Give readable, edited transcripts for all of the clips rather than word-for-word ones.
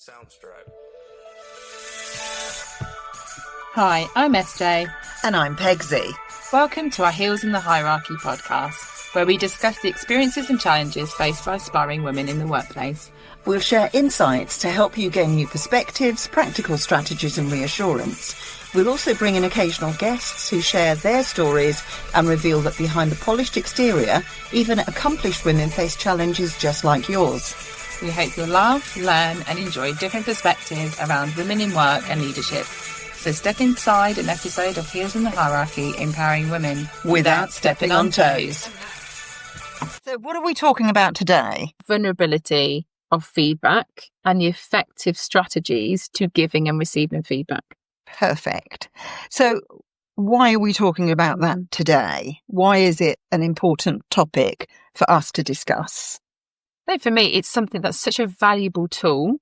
Soundstripe. Hi, I'm SJ. And I'm Pegsy. Welcome to our Heels in the Hierarchy podcast, where we discuss the experiences and challenges faced by aspiring women in the workplace. We'll share insights to help you gain new perspectives, practical strategies and reassurance. We'll also bring in occasional guests who share their stories and reveal that behind the polished exterior, even accomplished women face challenges just like yours. We hope you'll laugh, learn and enjoy different perspectives around women in work and leadership. So step inside an episode of Heels in the Hierarchy, empowering women without stepping on toes. So what are we talking about today? Vulnerability of feedback and the effective strategies to giving and receiving feedback. Perfect. So why are we talking about that today? Why is it an important topic for us to discuss? For me, it's something that's such a valuable tool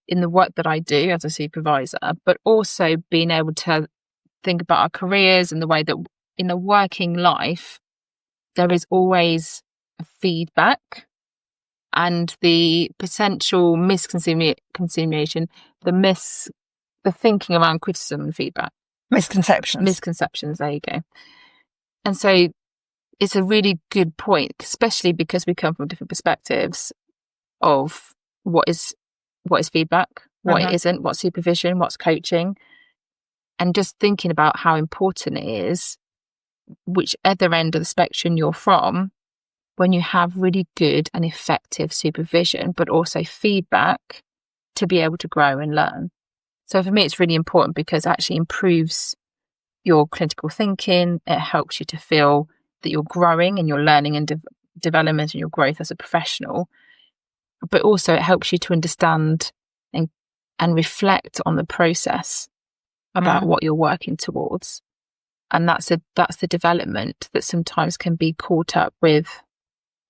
in the work that I do as a supervisor, but also being able to think about our careers and the way that in the working life, there is always feedback and the potential misconception, the thinking around criticism and feedback. Misconceptions, there you go. And so it's a really good point, especially because we come from different perspectives of what is feedback, what it isn't, what's supervision, what's coaching, and just thinking about how important it is, whichever end of the spectrum you're from, when you have really good and effective supervision, but also feedback to be able to grow and learn. So for me, it's really important because it actually improves your clinical thinking. It helps you to feel that you're growing and you're learning and development and your growth as a professional. But also it helps you to understand and reflect on the process about what you're working towards. And that's the development that sometimes can be caught up with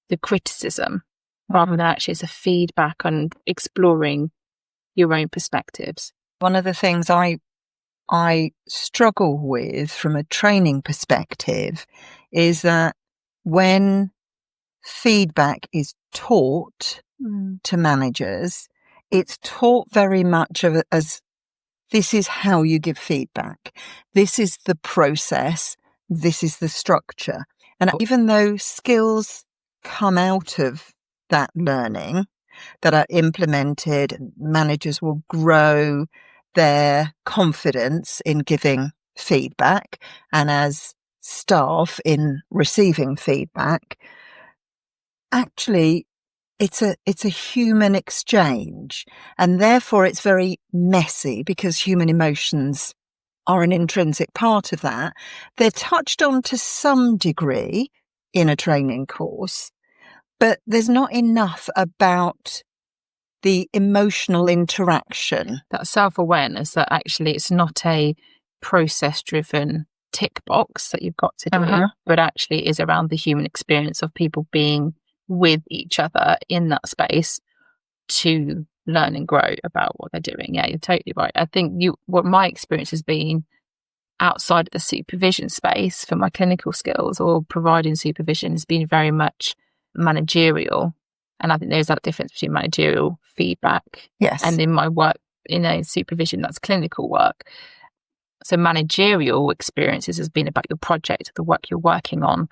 the criticism rather than actually as a feedback and exploring your own perspectives. One of the things I struggle with from a training perspective is that when feedback is taught to managers, it's taught very much as this is how you give feedback. This is the process. This is the structure. And even though skills come out of that learning that are implemented, managers will grow their confidence in giving feedback and as staff in receiving feedback. Actually, it's a human exchange, and therefore it's very messy because human emotions are an intrinsic part of that. They're touched on to some degree in a training course, but there's not enough about the emotional interaction. That self-awareness that actually it's not a process-driven tick box that you've got to do, but actually is around the human experience of people being with each other in that space to learn and grow about what they're doing. Yeah, you're totally right. I think what my experience has been outside of the supervision space for my clinical skills or providing supervision has been very much managerial. And I think there's that difference between managerial feedback and in my work, supervision, that's clinical work. So managerial experiences has been about your project, the work you're working on,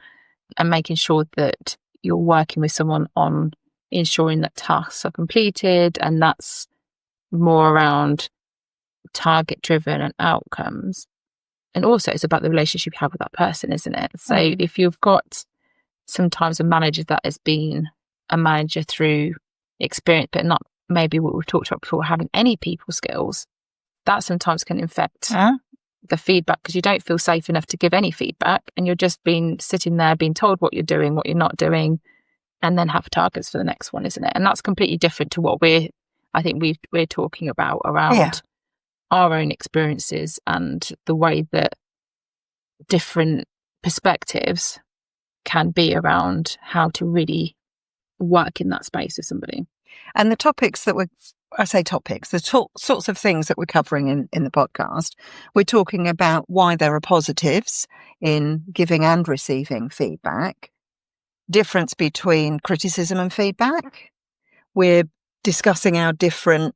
and making sure that you're working with someone on ensuring that tasks are completed. And that's more around target driven and outcomes. And also it's about the relationship you have with that person, isn't it? So if you've got sometimes a manager that has been a manager through experience, but not maybe what we've talked about before, having any people skills, that sometimes can infect the feedback because you don't feel safe enough to give any feedback and you're just sitting there being told what you're doing, what you're not doing, and then have targets for the next one, isn't it? And that's completely different to what we're talking about around our own experiences and the way that different perspectives can be around how to really work in that space with somebody. And the topics that the sorts of things that we're covering in the podcast, we're talking about why there are positives in giving and receiving feedback, difference between criticism and feedback. We're discussing our different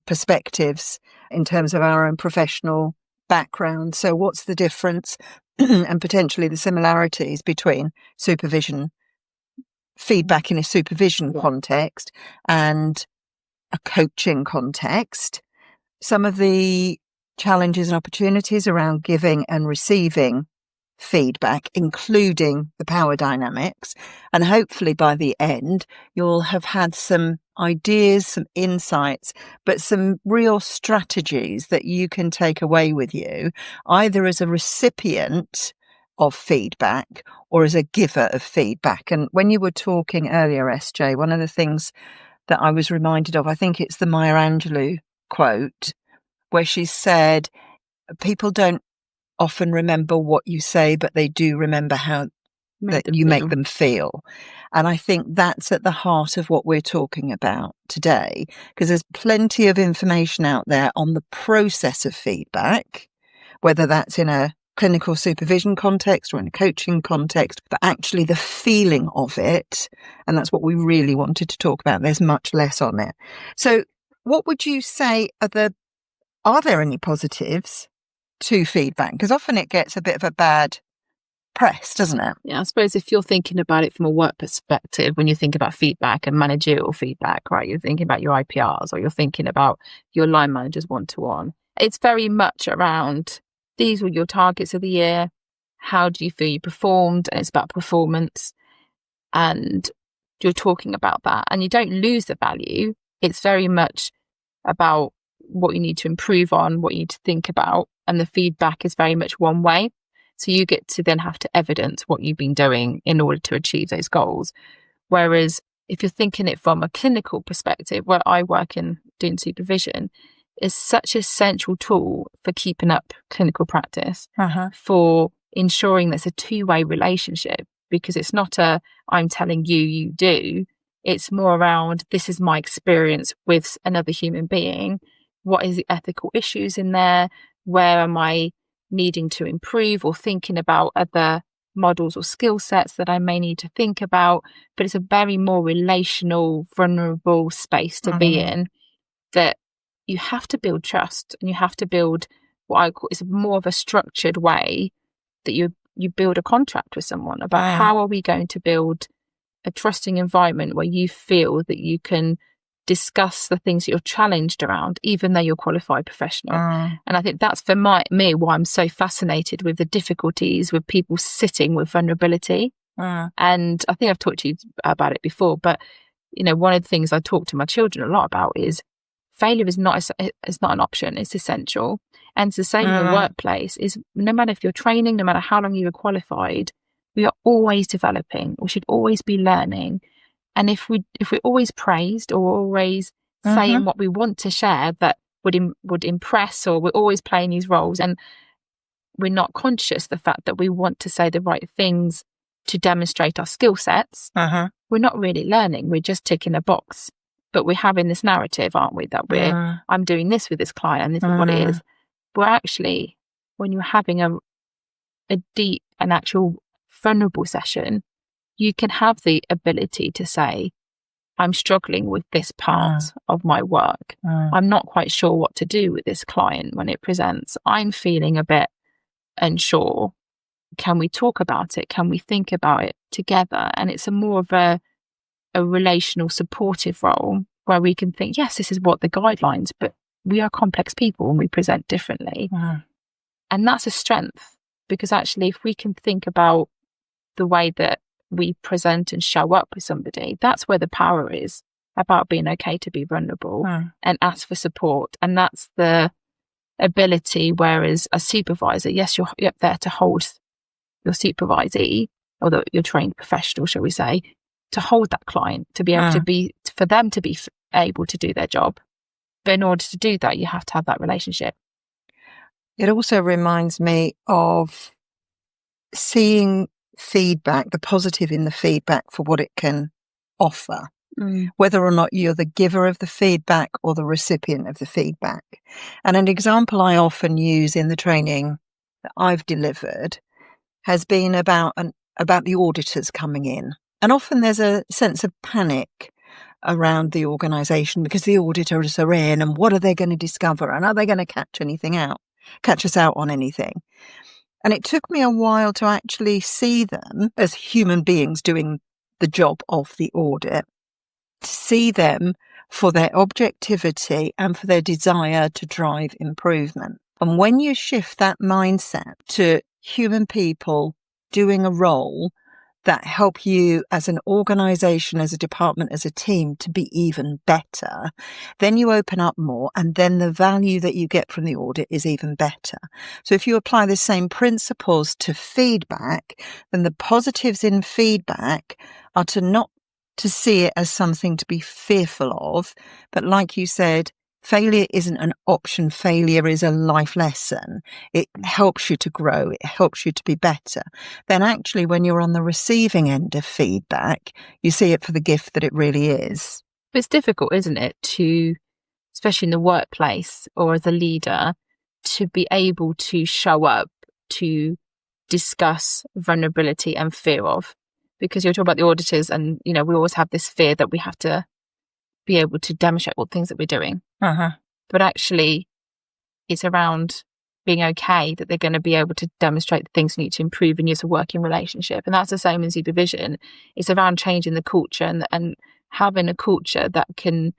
perspectives in terms of our own professional background. So what's the difference and potentially the similarities between feedback in a supervision context and a coaching context? Some of the challenges and opportunities around giving and receiving feedback, including the power dynamics. And hopefully by the end, you'll have had some ideas, some insights, but some real strategies that you can take away with you, either as a recipient of feedback or as a giver of feedback. And when you were talking earlier, SJ, one of the things that I was reminded of, I think it's the Maya Angelou quote, where she said, people don't often remember what you say, but they do remember how you make them feel. And I think that's at the heart of what we're talking about today, because there's plenty of information out there on the process of feedback, whether that's in a clinical supervision context or in a coaching context, but actually the feeling of it. And that's what we really wanted to talk about. There's much less on it. So what would you say are there any positives to feedback? Because often it gets a bit of a bad press, doesn't it? Yeah, I suppose if you're thinking about it from a work perspective, when you think about feedback and managerial feedback, right, you're thinking about your IPRs or you're thinking about your line managers one-to-one. It's very much around, these were your targets of the year. How do you feel you performed? And it's about performance. And you're talking about that. And you don't lose the value. It's very much about what you need to improve on, what you need to think about. And the feedback is very much one way. So you get to then have to evidence what you've been doing in order to achieve those goals. Whereas if you're thinking it from a clinical perspective, where I work in doing supervision, is such a central tool for keeping up clinical practice, for ensuring there's a two-way relationship, because it's not I'm telling you, you do. It's more around, this is my experience with another human being. What is the ethical issues in there? Where am I needing to improve, or thinking about other models or skill sets that I may need to think about? But it's a very more relational, vulnerable space to be in, that you have to build trust, and you have to build what I call, is more of a structured way that you build a contract with someone about how are we going to build a trusting environment where you feel that you can discuss the things that you're challenged around, even though you're a qualified professional. And I think that's for me why I'm so fascinated with the difficulties with people sitting with vulnerability. And I think I've talked to you about it before, but one of the things I talk to my children a lot about is failure is not an option, it's essential. And it's the same in the workplace, is no matter if you're training, no matter how long you were qualified, we are always developing. We should always be learning. And if we're always praised, or always saying what we want to share that would impress, or we're always playing these roles, and we're not conscious the fact that we want to say the right things to demonstrate our skill sets, we're not really learning. We're just ticking a box. But we're having this narrative, aren't we, that I'm doing this with this client and this is what it is. But actually, when you're having a deep and actual vulnerable session, you can have the ability to say, I'm struggling with this part of my work. I'm not quite sure what to do with this client when it presents. I'm feeling a bit unsure. Can we talk about it? Can we think about it together? And it's more of a relational supportive role where we can think, yes, this is what the guidelines, but we are complex people and we present differently. And that's a strength, because actually if we can think about the way that we present and show up with somebody, that's where the power is, about being okay to be vulnerable and ask for support. And that's the ability, whereas a supervisor, yes, you're up there to hold your supervisee, or your trained professional, shall we say, to hold that client, to be able to be, for them to be able to do their job. But in order to do that, you have to have that relationship. It also reminds me of seeing feedback, the positive in the feedback for what it can offer, whether or not you're the giver of the feedback or the recipient of the feedback. And an example I often use in the training that I've delivered has been about the auditors coming in. And often there's a sense of panic around the organisation because the auditors are in, and what are they going to discover, and are they going to catch us out on anything? And it took me a while to actually see them as human beings doing the job of the audit, to see them for their objectivity and for their desire to drive improvement. And when you shift that mindset to human people doing a role that help you as an organisation, as a department, as a team to be even better, then you open up more, and then the value that you get from the audit is even better. So if you apply the same principles to feedback, then the positives in feedback are to see it as something to be fearful of, but like you said, failure isn't an option. Failure is a life lesson. It helps you to grow. It helps you to be better. Then actually, when you're on the receiving end of feedback, you see it for the gift that it really is. It's difficult, isn't it, to, especially in the workplace or as a leader, to be able to show up to discuss vulnerability and fear of, because you're talking about the auditors and, we always have this fear that we have to be able to demonstrate all the things that we're doing. But actually, it's around being okay that they're going to be able to demonstrate the things you need to improve in your working relationship. And that's the same in supervision. It's around changing the culture and having a culture that can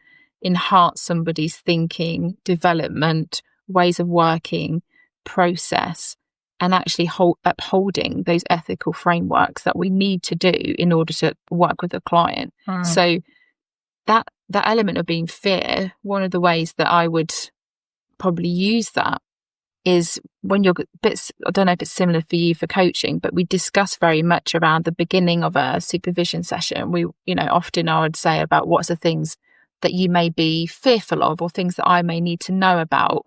enhance somebody's thinking, development, ways of working, process, and actually upholding those ethical frameworks that we need to do in order to work with a client. So that element of being fair, one of the ways that I would probably use that is when you're I don't know if it's similar for you for coaching, but we discuss very much around the beginning of a supervision session. We, often I would say about what's the things that you may be fearful of, or things that I may need to know about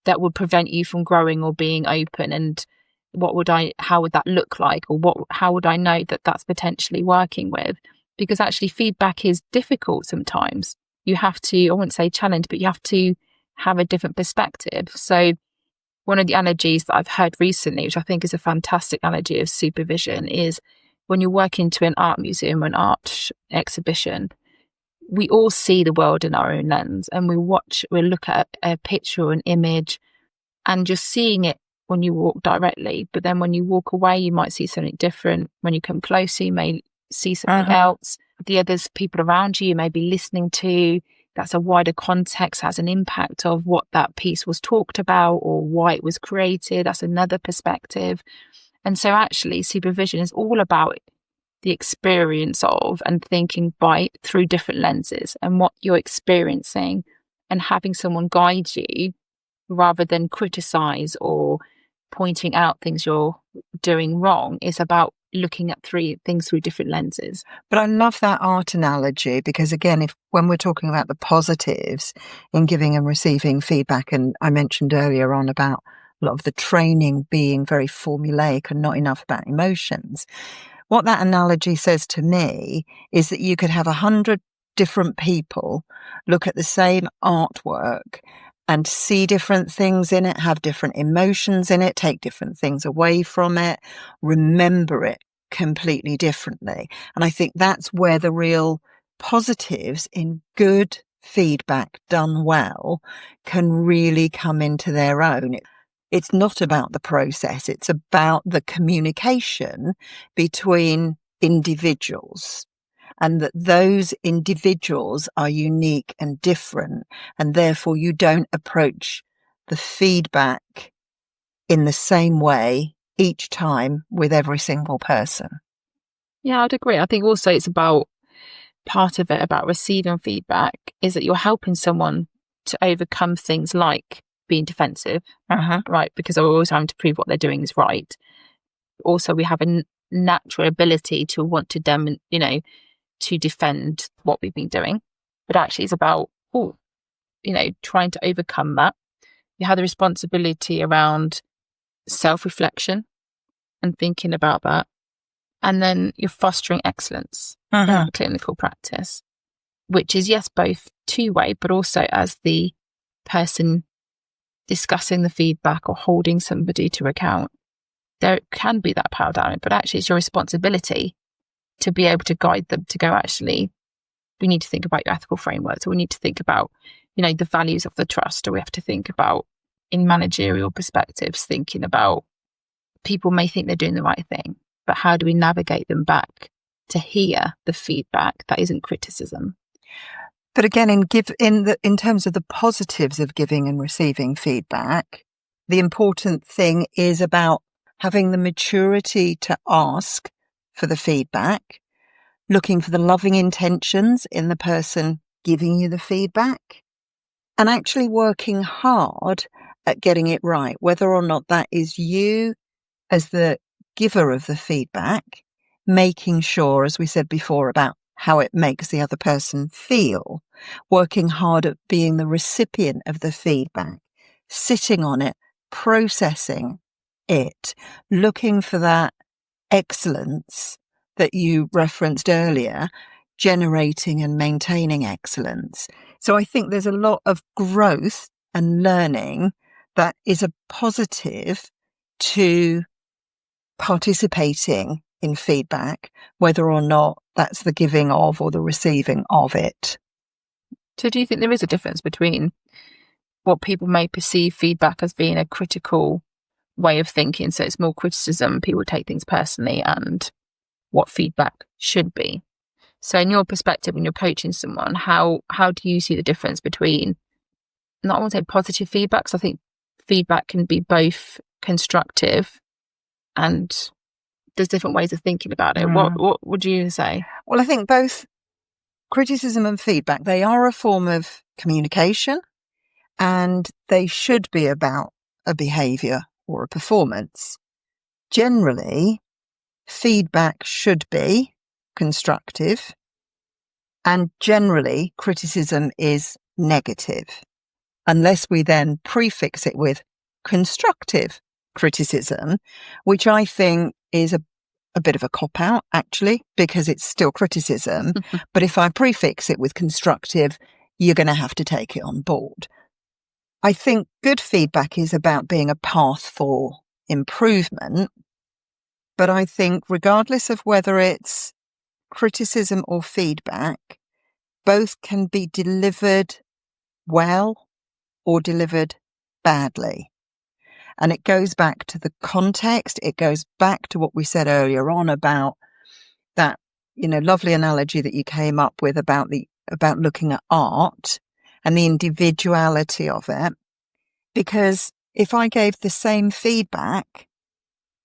that would prevent you from growing or being open, and how would that look like, or how would I know that that's potentially working with? Because actually feedback is difficult sometimes. You have to, I wouldn't say challenge, but you have to have a different perspective. So one of the analogies that I've heard recently, which I think is a fantastic analogy of supervision, is when you work into an art museum or an art exhibition, we all see the world in our own lens, and we look at a picture or an image and just seeing it when you walk directly. But then when you walk away, you might see something different. When you come closer, you may see something else. The others, people around you may be listening to, that's a wider context, has an impact of what that piece was talked about or why it was created. That's another perspective. And so actually supervision is all about the experience of and thinking through different lenses and what you're experiencing, and having someone guide you rather than criticize or pointing out things you're doing wrong. It's about looking at things through different lenses. But I love that art analogy, because again, when we're talking about the positives in giving and receiving feedback, and I mentioned earlier on about a lot of the training being very formulaic and not enough about emotions, what that analogy says to me is that you could have 100 different people look at the same artwork and see different things in it, have different emotions in it, take different things away from it, remember it completely differently. And I think that's where the real positives in good feedback done well can really come into their own. It's not about the process, it's about the communication between individuals, and that those individuals are unique and different, and therefore you don't approach the feedback in the same way each time with every single person. Yeah, I'd agree. I think also it's about, part of it about receiving feedback is that you're helping someone to overcome things like being defensive, right? Because they're always having to prove what they're doing is right. Also, we have a natural ability to want to to defend what we've been doing. But actually it's about, trying to overcome that. You have the responsibility around self-reflection and thinking about that. And then you're fostering excellence in clinical practice, which is, yes, both two-way, but also as the person discussing the feedback or holding somebody to account. There can be that power dynamic, but actually it's your responsibility to be able to guide them to go, actually, we need to think about your ethical frameworks, or we need to think about, the values of the trust, or we have to think about, in managerial perspectives, thinking about people may think they're doing the right thing, but how do we navigate them back to hear the feedback that isn't criticism? But again, in terms of the positives of giving and receiving feedback, the important thing is about having the maturity to ask for the feedback, looking for the loving intentions in the person giving you the feedback, and actually working hard at getting it right, whether or not that is you as the giver of the feedback, making sure, as we said before, about how it makes the other person feel, working hard at being the recipient of the feedback, sitting on it, processing it, looking for that excellence that you referenced earlier, generating and maintaining excellence. So I think there's a lot of growth and learning that is a positive to participating in feedback, whether or not that's the giving of or the receiving of it. So do you think there is a difference between what people may perceive feedback as being a critical way of thinking, so it's more criticism, people take things personally, and what feedback should be? So in your perspective, when you're coaching someone, how do you see the difference between, not I want to say positive feedback, because I think feedback can be both constructive and there's different ways of thinking about it. What would you say? Well, I think both criticism and feedback, they are a form of communication, and they should be about a behaviour or a performance. Generally, feedback should be constructive, and generally criticism is negative, unless we then prefix it with constructive criticism, which I think is a bit of a cop-out, actually, because it's still criticism. But if I prefix it with constructive, you're going to have to take it on board. I think good feedback is about being a path for improvement. But I think regardless of whether it's criticism or feedback, both can be delivered well or delivered badly. And it goes back to the context. It goes back to what we said earlier on about that, lovely analogy that you came up with about looking at art and the individuality of it. Because if I gave the same feedback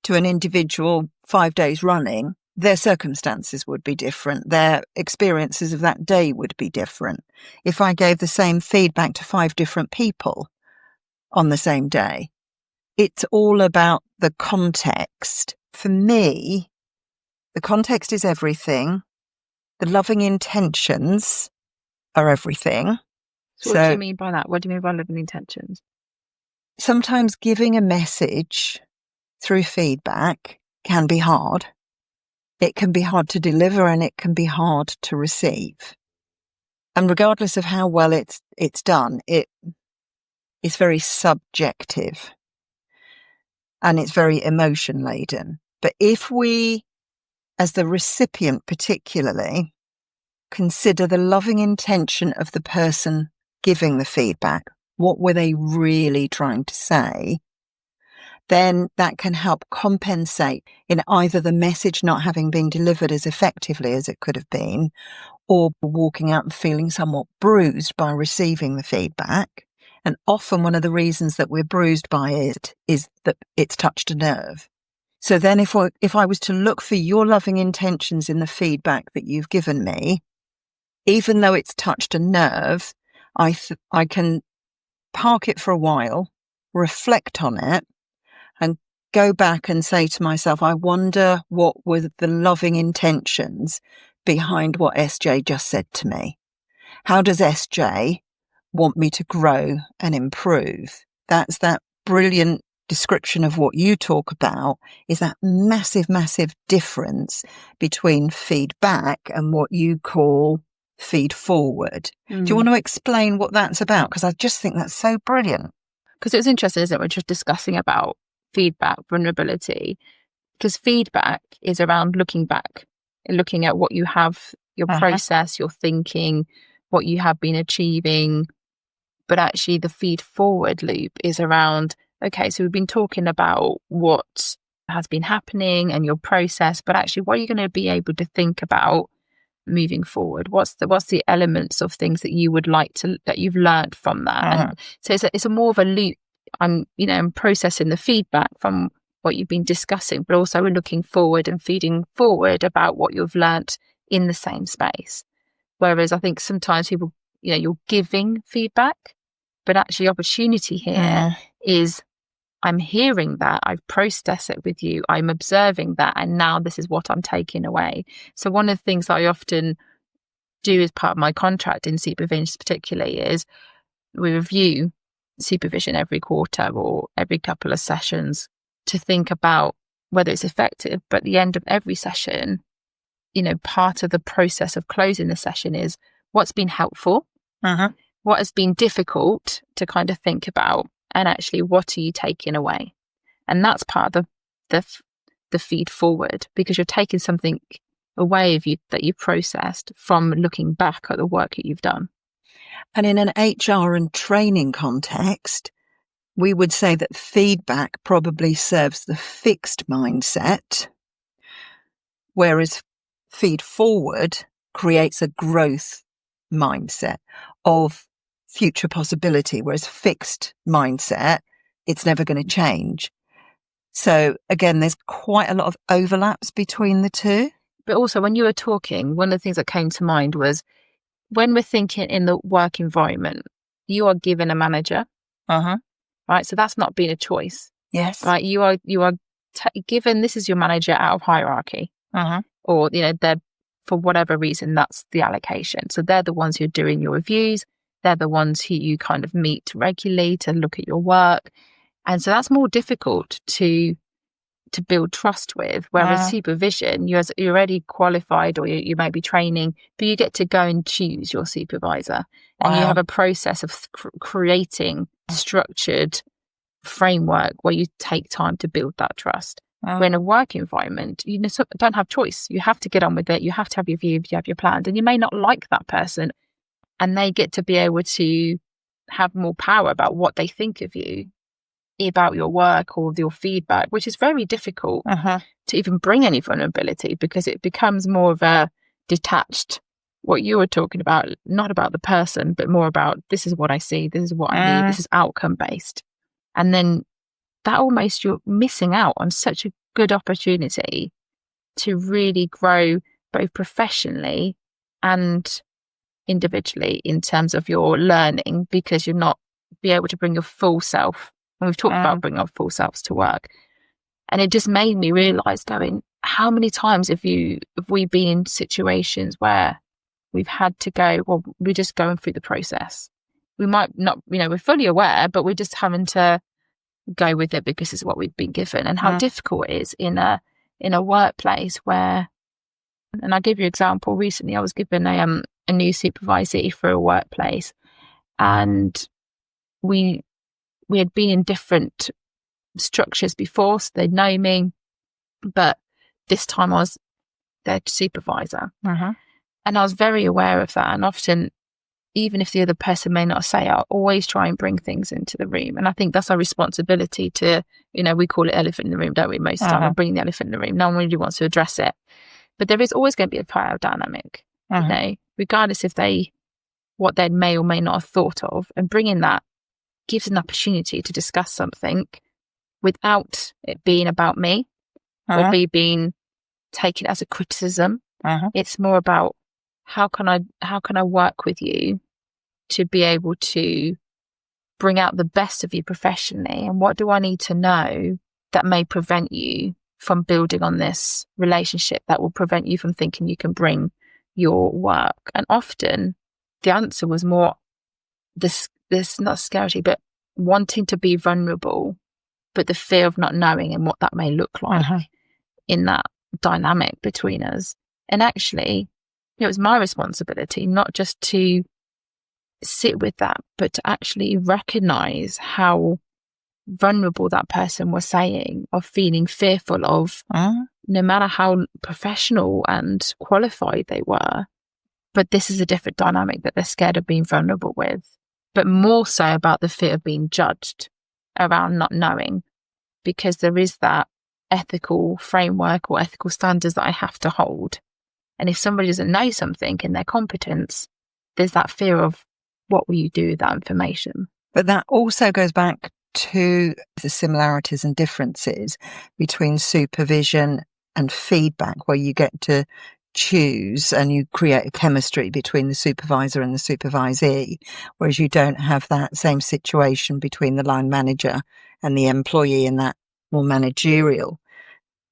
to an individual 5 days running, their circumstances would be different. Their experiences of that day would be different. If I gave the same feedback to 5 different people on the same day, it's all about the context. For me, the context is everything. The loving intentions are everything. So what do you mean by that? What do you mean by loving intentions? Sometimes giving a message through feedback can be hard. It can be hard to deliver, and it can be hard to receive. And regardless of how well it's done, it is very subjective. And it's very emotion laden. But if we, as the recipient particularly, consider the loving intention of the person giving the feedback, what were they really trying to say, then that can help compensate in either the message not having been delivered as effectively as it could have been, or walking out and feeling somewhat bruised by receiving the feedback. And often one of the reasons that we're bruised by it is that it's touched a nerve. So then if I was to look for your loving intentions in the feedback that you've given me, even though it's touched a nerve, I can park it for a while, reflect on it, and go back and say to myself, I wonder what were the loving intentions behind what SJ just said to me. How does SJ want me to grow and improve? That's that brilliant description of what you talk about, is that massive, massive difference between feedback and what you call feed forward. Do you want to explain what that's about? Because I just think that's so brilliant. Because it's interesting, isn't it? We're just discussing about feedback, vulnerability, because feedback is around looking back and looking at what you have your process, your thinking, what you have been achieving. But actually the feed forward loop is around, okay, so we've been talking about what has been happening and your process, but actually what are you going to be able to think about moving forward? What's the elements of things that you would like to, that you've learned from that? And so it's a more of a loop. I'm processing the feedback from what you've been discussing, but also we're looking forward and feeding forward about what you've learnt in the same space. Whereas I think sometimes people, you're giving feedback, but actually opportunity here is, I'm hearing that, I've processed it with you, I'm observing that, and now this is what I'm taking away. So one of the things that I often do as part of my contract in supervision particularly is we review supervision every quarter or every couple of sessions to think about whether it's effective. But at the end of every session, part of the process of closing the session is what's been helpful, what has been difficult to kind of think about, and actually what are you taking away? And that's part of the feed forward, because you're taking something away of you that you've processed from looking back at the work that you've done. And in an HR and training context, we would say that feedback probably serves the fixed mindset, whereas feed forward creates a growth mindset of future possibility, whereas fixed mindset, it's never going to change. So again, there's quite a lot of overlaps between the two. But also when you were talking, one of the things that came to mind was when we're thinking in the work environment, you are given a manager, right? So that's not being a choice. Yes. Right. You are given, this is your manager out of hierarchy, or, they're, for whatever reason, that's the allocation. So they're the ones who are doing your reviews. They're the ones who you kind of meet regularly to look at your work. And so that's more difficult to build trust with. Whereas supervision, you're already qualified, or you may be training, but you get to go and choose your supervisor. And you have a process of creating structured framework where you take time to build that trust. When in a work environment, you don't have choice. You have to get on with it. You have to have your views, you have your plans, and you may not like that person, and they get to be able to have more power about what they think of you, about your work or your feedback, which is very difficult to even bring any vulnerability, because it becomes more of a detached, what you were talking about, not about the person, but more about, this is what I see, this is what I need, this is outcome based. And then that almost, you're missing out on such a good opportunity to really grow both professionally and individually in terms of your learning, because you're not be able to bring your full self. And we've talked about bringing our full selves to work. And it just made me realise, going, how many times have we been in situations where we've had to go, well, we're just going through the process. We might not, we're fully aware, but we're just having to go with it because it's what we've been given. And how difficult it is in a workplace where, and I'll give you an example. Recently I was given a new supervisee for a workplace, and we had been in different structures before, so they'd know me, but this time I was their supervisor. And I was very aware of that. And often, even if the other person may not say, I'll always try and bring things into the room. And I think that's our responsibility to, we call it elephant in the room, don't we? Most of the time, we're bringing the elephant in the room. No one really wants to address it. But there is always going to be a power dynamic, regardless if what they may or may not have thought of. And bringing that gives an opportunity to discuss something without it being about me or me being taken as a criticism. It's more about, how can I work with you to be able to bring out the best of you professionally, and what do I need to know that may prevent you from building on this relationship, that will prevent you from thinking you can bring your work. And often the answer was more this not scarcity, but wanting to be vulnerable, but the fear of not knowing and what that may look like in that dynamic between us. And actually, it was my responsibility not just to sit with that, but to actually recognize how vulnerable that person was saying, of feeling fearful of, no matter how professional and qualified they were, but this is a different dynamic that they're scared of being vulnerable with, but more so about the fear of being judged around not knowing, because there is that ethical framework or ethical standards that I have to hold. And if somebody doesn't know something in their competence, there's that fear of what will you do with that information? But that also goes back to the similarities and differences between supervision and feedback, where you get to choose and you create a chemistry between the supervisor and the supervisee, whereas you don't have that same situation between the line manager and the employee in that more managerial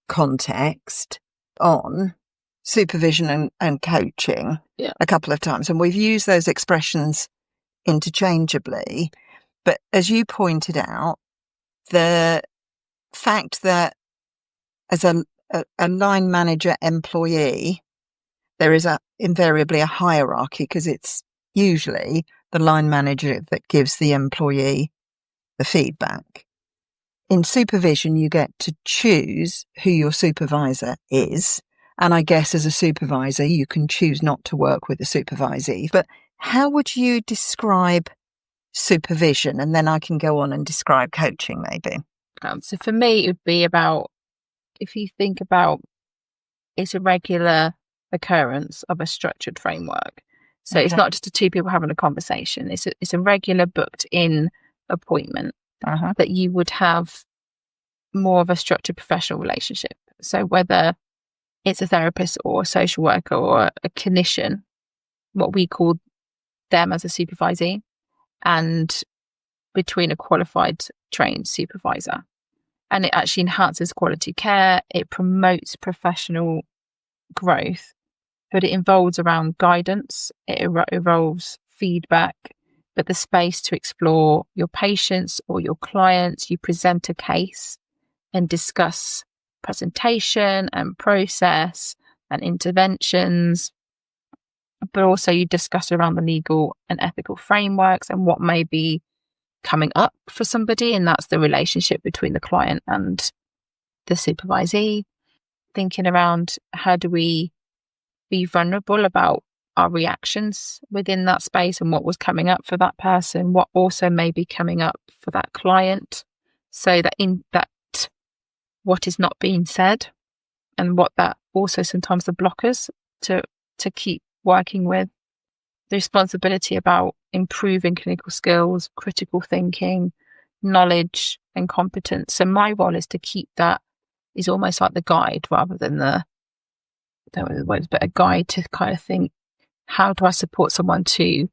context. On supervision and coaching a couple of times, and we've used those expressions interchangeably. But as you pointed out, the fact that as a line manager employee, there is invariably a hierarchy, because it's usually the line manager that gives the employee the feedback. In supervision, you get to choose who your supervisor is. And I guess as a supervisor, you can choose not to work with a supervisee. But how would you describe supervision? And then I can go on and describe coaching, maybe. So for me, it would be about, if you think about, it's a regular occurrence of a structured framework. So It's not just the two people having a conversation. It's a regular booked in appointment that you would have more of a structured professional relationship. So whether it's a therapist or a social worker or a clinician, what we call them as a supervisee, and between a qualified trained supervisor. And it actually enhances quality care. It promotes professional growth, but it involves around guidance. It involves feedback, but the space to explore your patients or your clients. You present a case and discuss presentation and process and interventions, but also you discuss around the legal and ethical frameworks and what may be coming up for somebody, and that's the relationship between the client and the supervisee. Thinking around, how do we be vulnerable about our reactions within that space and what was coming up for that person, what also may be coming up for that client, so that in that what is not being said, and what that also sometimes the blockers to keep working with. The responsibility about improving clinical skills, critical thinking, knowledge and competence. So my role is to keep that, is almost like the guide rather than I don't know the words, but a guide to kind of think, how do I support someone to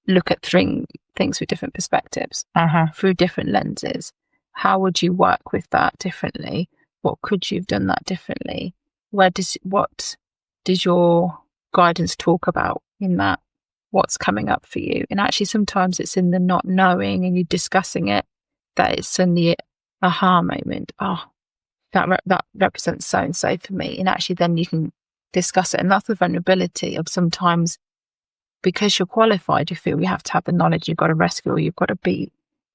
look at things with different perspectives, through different lenses? How would you work with that differently? What could you have done that differently? What does your guidance talk about in that? What's coming up for you? And actually sometimes it's in the not knowing and you discussing it that it's suddenly an aha moment. Oh, that represents so and so for me. And actually then you can discuss it. And that's the vulnerability of sometimes, because you're qualified, you feel you have to have the knowledge, you've got to rescue, or you've got to be,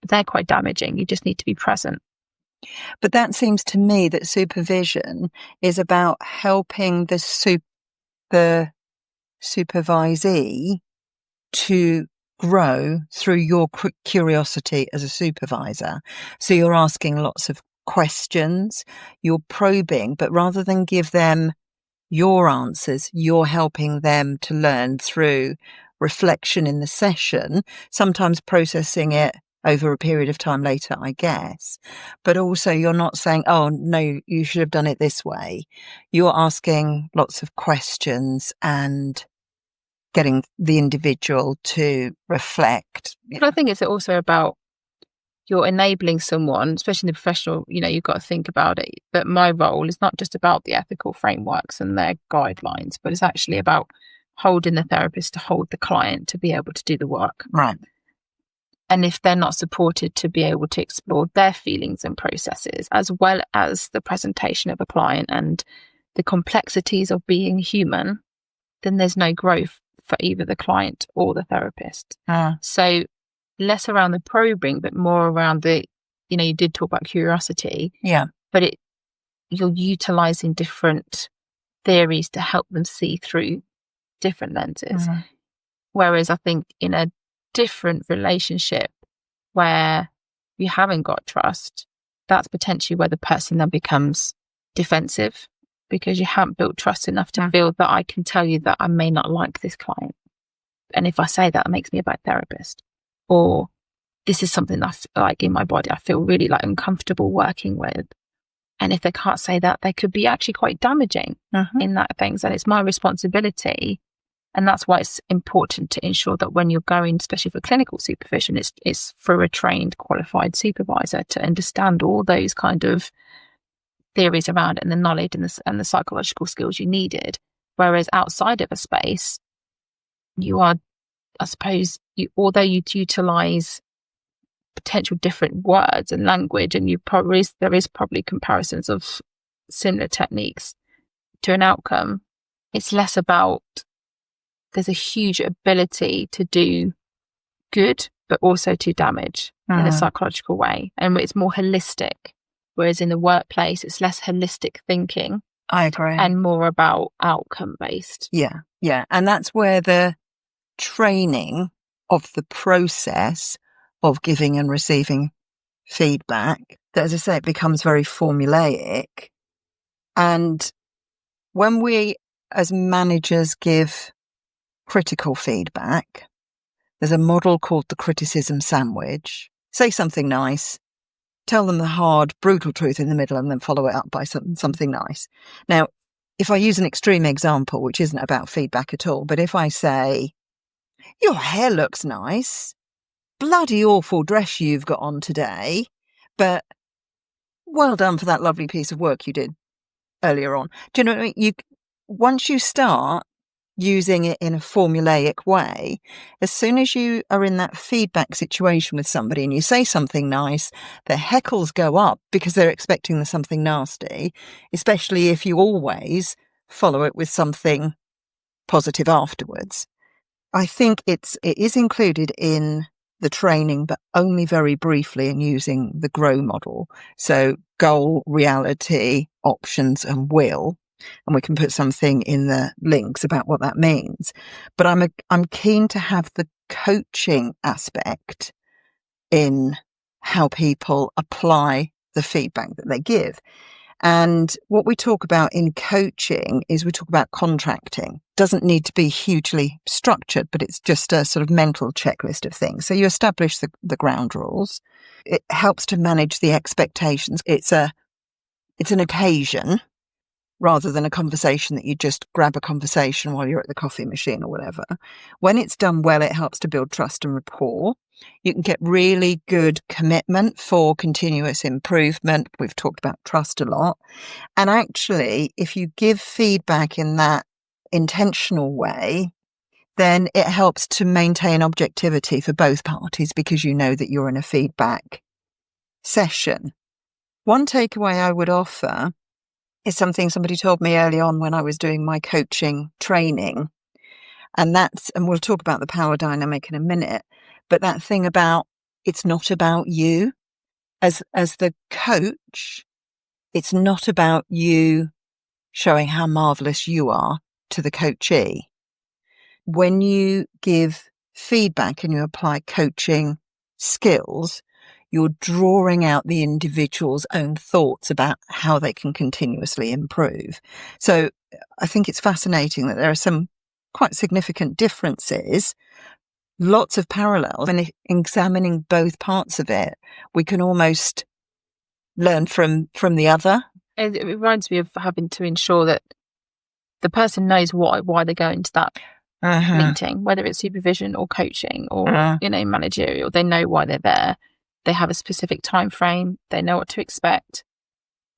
they're quite damaging. You just need to be present. But that seems to me that supervision is about helping the supervisee to grow through your curiosity as a supervisor. So you're asking lots of questions, you're probing, but rather than give them your answers, you're helping them to learn through reflection in the session, sometimes processing it over a period of time later, I guess. But also you're not saying, oh, no, you should have done it this way. You're asking lots of questions and getting the individual to reflect. But I think it's also about, you're enabling someone, especially in the professional, you've got to think about it. But my role is not just about the ethical frameworks and their guidelines, but it's actually about holding the therapist to hold the client to be able to do the work. Right. And if they're not supported to be able to explore their feelings and processes, as well as the presentation of a client and the complexities of being human, then there's no growth for either the client or the therapist. So less around the probing, but more around the, you did talk about curiosity. Yeah. But you're utilizing different theories to help them see through different lenses. Whereas I think in a different relationship where you haven't got trust, that's potentially where the person then becomes defensive, because you haven't built trust enough to feel that I can tell you that I may not like this client. And if I say that, it makes me a bad therapist. Or this is something that's like in my body, I feel really like uncomfortable working with. And if they can't say that, they could be actually quite damaging in that things. And it's my responsibility. And that's why it's important to ensure that when you're going, especially for clinical supervision, it's for a trained, qualified supervisor to understand all those kind of theories around it and the knowledge and the psychological skills you needed. Whereas outside of a space, you are, I suppose, although you utilize potential different words and language, and there is probably comparisons of similar techniques to an outcome, it's less about, there's a huge ability to do good, but also to damage in a psychological way. And it's more holistic. Whereas in the workplace, it's less holistic thinking. I agree. And more about outcome based. Yeah. Yeah. And that's where the training of the process of giving and receiving feedback, that, as I say, it becomes very formulaic. And when we as managers give critical feedback, there's a model called the criticism sandwich. Say something nice, tell them the hard, brutal truth in the middle, and then follow it up by something nice. Now, if I use an extreme example, which isn't about feedback at all, but if I say, your hair looks nice, bloody awful dress you've got on today, but well done for that lovely piece of work you did earlier on. Do you know what I mean? Once you start using it in a formulaic way, as soon as you are in that feedback situation with somebody and you say something nice, their heckles go up because they're expecting something nasty, especially if you always follow it with something positive afterwards. I think it is included in the training, but only very briefly, in using the GROW model. So goal, reality, options, and will. And we can put something in the links about what that means. But I'm keen to have the coaching aspect in how people apply the feedback that they give. And what we talk about in coaching is we talk about contracting. Doesn't need to be hugely structured, but it's just a sort of mental checklist of things. So you establish the ground rules. It helps to manage the expectations. It's an occasion rather than a conversation that you just grab a conversation while you're at the coffee machine or whatever. When it's done well, it helps to build trust and rapport. You can get really good commitment for continuous improvement. We've talked about trust a lot. And actually, if you give feedback in that intentional way, then it helps to maintain objectivity for both parties, because you know that you're in a feedback session. One takeaway I would offer is something somebody told me early on when I was doing my coaching training. And we'll talk about the power dynamic in a minute, but that thing about, it's not about you. As the coach, it's not about you showing how marvelous you are to the coachee. When you give feedback and you apply coaching skills, you're drawing out the individual's own thoughts about how they can continuously improve. So I think it's fascinating that there are some quite significant differences, lots of parallels. And examining both parts of it, we can almost learn from the other. It reminds me of having to ensure that the person knows why they're going to that meeting, whether it's supervision or coaching or managerial. They know why they're there. They have a specific time frame. They know what to expect.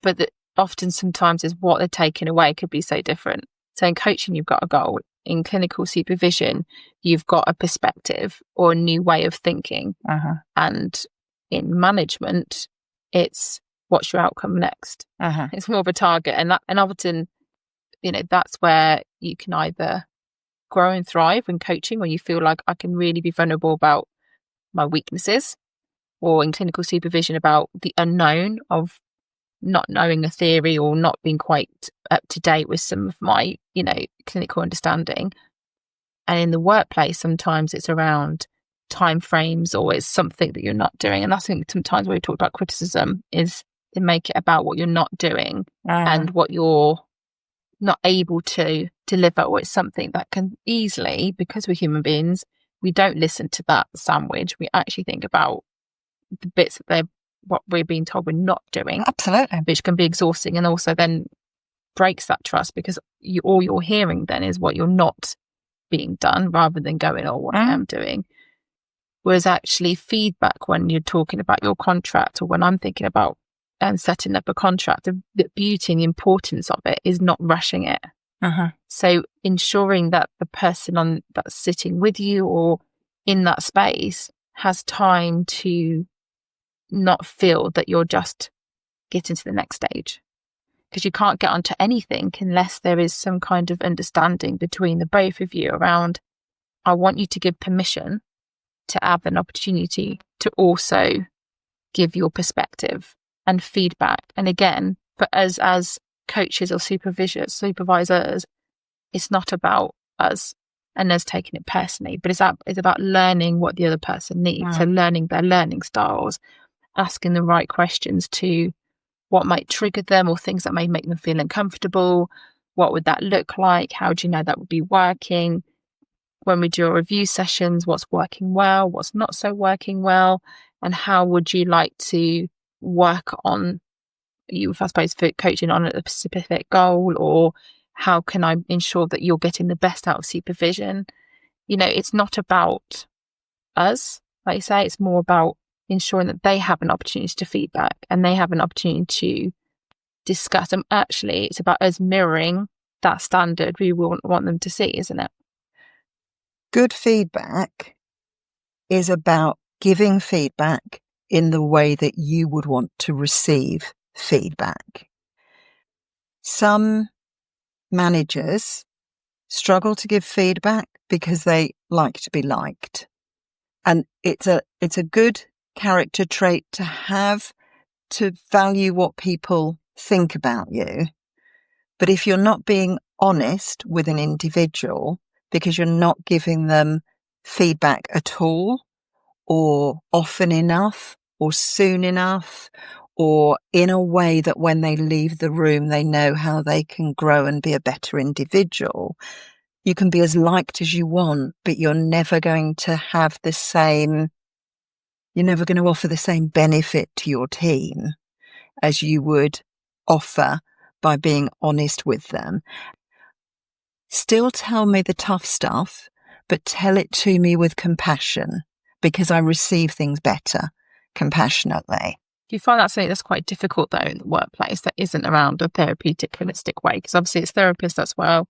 But often, sometimes, is what they're taking away could be so different. So in coaching, you've got a goal. In clinical supervision, you've got a perspective or a new way of thinking. And in management, it's what's your outcome next. It's more of a target, and often, that's where you can either grow and thrive in coaching, where you feel like I can really be vulnerable about my weaknesses, or in clinical supervision about the unknown of not knowing a theory or not being quite up to date with some of my, clinical understanding. And in the workplace, sometimes it's around timeframes or it's something that you're not doing. And I think sometimes when we talk about criticism is to make it about what you're not doing and what you're not able to deliver, or it's something that can easily, because we're human beings, we don't listen to that sandwich. We actually think about the bits that what we're being told we're not doing. Absolutely. Which can be exhausting and also then breaks that trust, because all you're hearing then is what you're not being done rather than going, oh, what I am doing. Whereas actually feedback, when you're talking about your contract, or when I'm thinking about setting up a contract, the beauty and the importance of it is not rushing it. So ensuring that the person that's sitting with you or in that space has time to not feel that you're just getting to the next stage. Because you can't get onto anything unless there is some kind of understanding between the both of you around, I want you to give permission to have an opportunity to also give your perspective and feedback. And again, for us as coaches or supervisors, it's not about us and us taking it personally, but it's about learning what the other person needs. So learning their learning styles, asking the right questions to what might trigger them or things that may make them feel uncomfortable. What would that look like? How do you know that would be working? When we do our review sessions, what's working well, what's not so working well, and how would you like to work on you, I suppose, for coaching on a specific goal, or how can I ensure that you're getting the best out of supervision? It's not about us, like you say, it's more about ensuring that they have an opportunity to feedback and they have an opportunity to discuss. And actually, it's about us mirroring that standard we want them to see, isn't it? Good feedback is about giving feedback in the way that you would want to receive feedback. Some managers struggle to give feedback because they like to be liked. And it's a good character trait to have, to value what people think about you. But if you're not being honest with an individual because you're not giving them feedback at all, or often enough, or soon enough, or in a way that when they leave the room, they know how they can grow and be a better individual, you can be as liked as you want, but you're never going to have the same, you're never going to offer the same benefit to your team as you would offer by being honest with them. Still tell me the tough stuff, but tell it to me with compassion, because I receive things better compassionately. Do you find that something that's quite difficult, though, in the workplace that isn't around a therapeutic, holistic way? Because obviously it's therapists as well.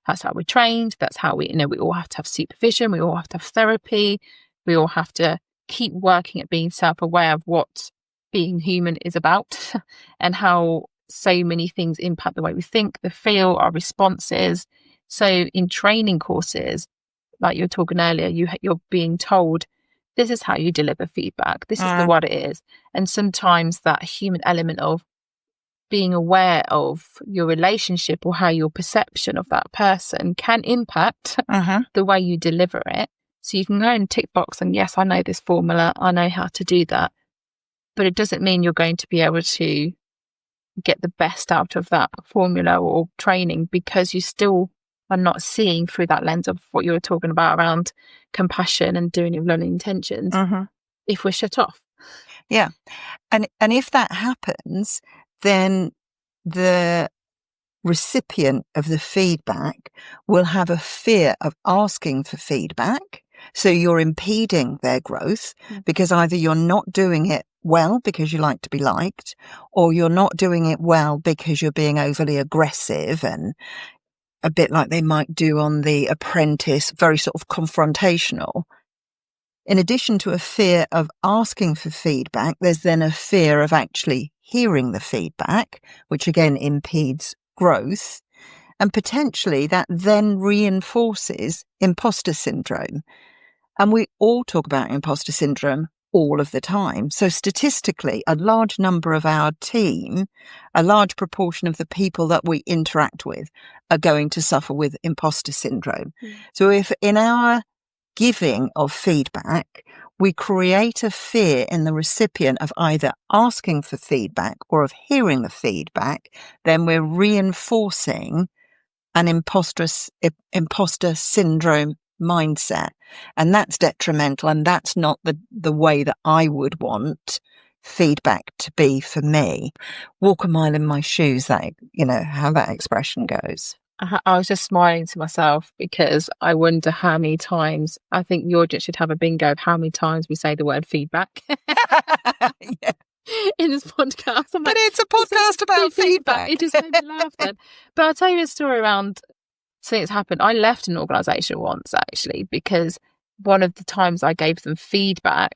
That's how we're trained. That's how we all have to have supervision. We all have to have therapy. We all have to keep working at being self-aware of what being human is about and how so many things impact the way we think, the feel, our responses. So in training courses, like you were talking earlier, you're being told, this is how you deliver feedback. This is what it is. And sometimes that human element of being aware of your relationship or how your perception of that person can impact the way you deliver it. So you can go and tick box and, yes, I know this formula. I know how to do that. But it doesn't mean you're going to be able to get the best out of that formula or training, because you still are not seeing through that lens of what you were talking about around compassion and doing it with loving intentions if we're shut off. Yeah. And if that happens, then the recipient of the feedback will have a fear of asking for feedback. So you're impeding their growth because either you're not doing it well because you like to be liked, or you're not doing it well because you're being overly aggressive and a bit like they might do on The Apprentice, very sort of confrontational. In addition to a fear of asking for feedback, there's then a fear of actually hearing the feedback, which again impedes growth. And potentially that then reinforces imposter syndrome. And we all talk about imposter syndrome all of the time. So statistically, a large number of our team, a large proportion of the people that we interact with are going to suffer with imposter syndrome. So if in our giving of feedback, we create a fear in the recipient of either asking for feedback or of hearing the feedback, then we're reinforcing an imposter syndrome mindset. And that's detrimental. And that's not the way that I would want feedback to be for me. Walk a mile in my shoes, that, how that expression goes. I was just smiling to myself because I wonder how many times, I think the audience should have a bingo of how many times we say the word feedback. Yeah. In this podcast. But it's a podcast about feedback. It just made me laugh then. But I'll tell you a story around something that's happened. I left an organisation once, actually, because one of the times I gave them feedback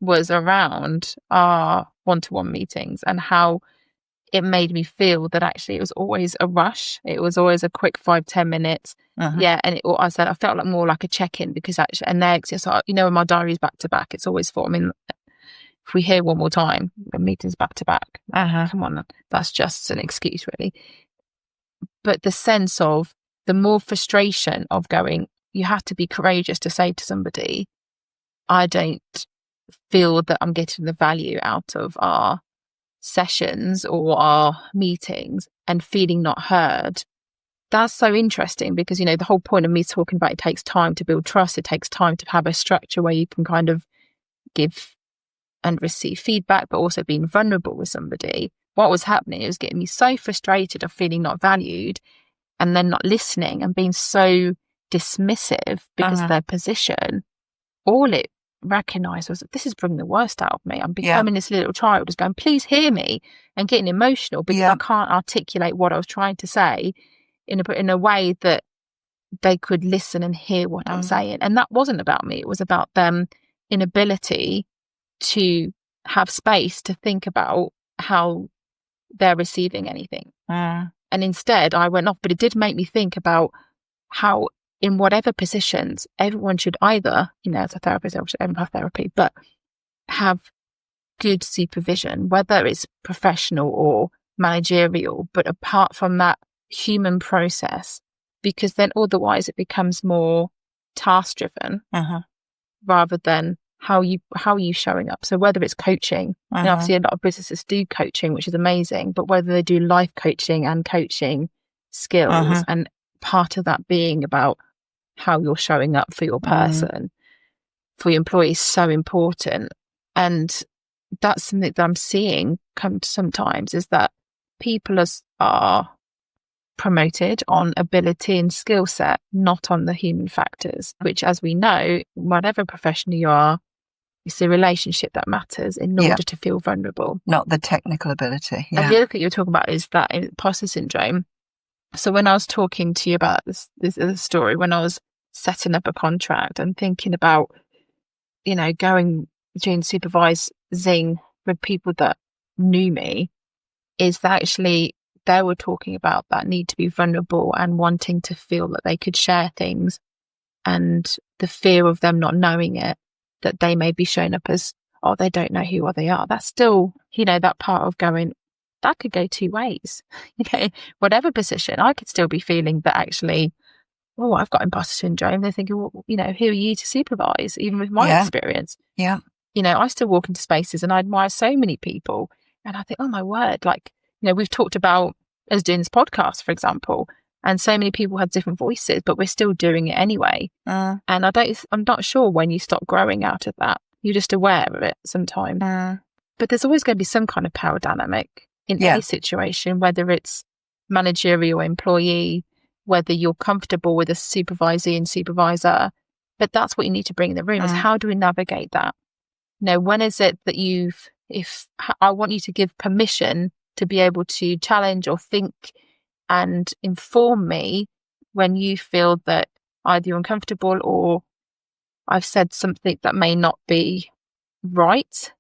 was around our one-to-one meetings and how it made me feel that actually it was always a rush. It was always a quick 5-10 minutes. Yeah. And I said, I felt like more like a check-in because actually, and next, it's like, when my diary's back to back, it's always for, if we hear one more time, the meeting's back to back. Come on, that's just an excuse, really. But the sense of the more frustration of going, you have to be courageous to say to somebody, I don't feel that I'm getting the value out of our sessions or our meetings, and feeling not heard. That's so interesting because, the whole point of me talking about it takes time to build trust. It takes time to have a structure where you can kind of give and receive feedback, but also being vulnerable with somebody. What was happening, it was getting me so frustrated of feeling not valued and then not listening and being so dismissive because of their position. All it recognised was that this is bringing the worst out of me. I'm becoming this little child who's going, please hear me, and getting emotional because I can't articulate what I was trying to say in a way that they could listen and hear what I'm saying. And that wasn't about me. It was about them inability to have space to think about how they're receiving anything. And instead I went off, but it did make me think about how in whatever positions, everyone should either, as a therapist, everyone have therapy, but have good supervision, whether it's professional or managerial, but apart from that human process, because then otherwise it becomes more task driven rather than how are you showing up. So whether it's coaching, and obviously a lot of businesses do coaching, which is amazing, but whether they do life coaching and coaching skills, and part of that being about how you're showing up for your person, for your employees, is so important. And that's something that I'm seeing come sometimes, is that people are promoted on ability and skill set, not on the human factors, which, as we know, whatever profession you are, it's the relationship that matters in order to feel vulnerable. Not the technical ability. And the other thing you're talking about is that imposter syndrome. So when I was talking to you about this story, when I was setting up a contract and thinking about, doing supervising with people that knew me, is that actually they were talking about that need to be vulnerable and wanting to feel that they could share things, and the fear of them not knowing it, that they may be shown up as, oh, they don't know who they are. That's still, that part of going, that could go two ways. Whatever position, I could still be feeling that actually, oh, I've got imposter syndrome. They're thinking, well, who are you to supervise, even with my experience? Yeah. I still walk into spaces and I admire so many people. And I think, oh my word, we've talked about us doing this podcast, for example, and so many people had different voices, but we're still doing it anyway. And I'm not sure when you stop growing out of that. You're just aware of it sometimes. But there's always going to be some kind of power dynamic in any situation, whether it's managerial employee, whether you're comfortable with a supervisee and supervisor. But that's what you need to bring in the room, is how do we navigate that? When is it that if I want you to give permission to be able to challenge or think and inform me when you feel that either you're uncomfortable or I've said something that may not be right,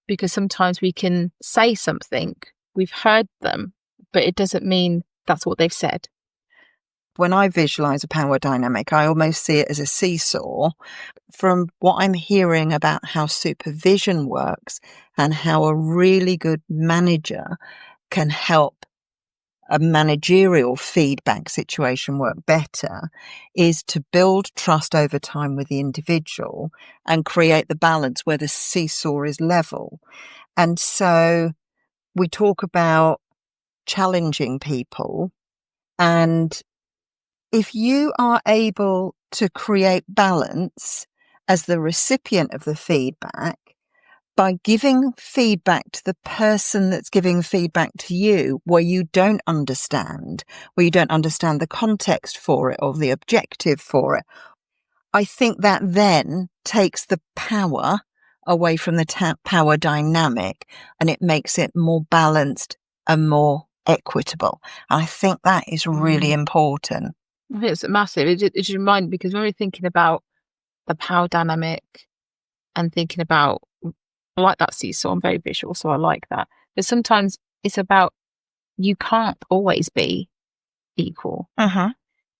because sometimes we can say something, we've heard them, but it doesn't mean that's what they've said. When I visualize a power dynamic, I almost see it as a seesaw. From what I'm hearing about how supervision works and how a really good manager can help a managerial feedback situation work better, is to build trust over time with the individual and create the balance where the seesaw is level. And so we talk about challenging people, and if you are able to create balance as the recipient of the feedback by giving feedback to the person that's giving feedback to you where you don't understand the context for it or the objective for it, I think that then takes the power away from the power dynamic, and it makes it more balanced and more equitable. I think that is really important. I think it's massive. It just reminds, because when we're thinking about the power dynamic and thinking about, I like that seesaw, I'm very visual, so I like that. But sometimes it's about, you can't always be equal. Uh-huh.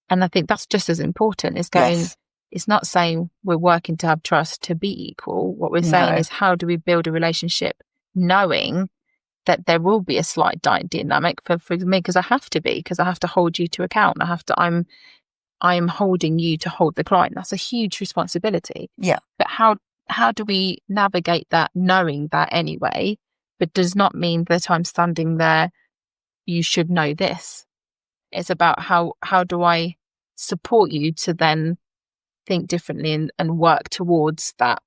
And I think that's just as important. It's going, Yes. It's not saying we're working to have trust to be equal. What we're saying is, how do we build a relationship knowing that there will be a slight dynamic for me, because I have to hold you to account. I'm holding you to hold the client. That's a huge responsibility. Yeah. But how do we navigate that, knowing that anyway, but does not mean that I'm standing there, you should know this. It's about how do I support you to then think differently and work towards that,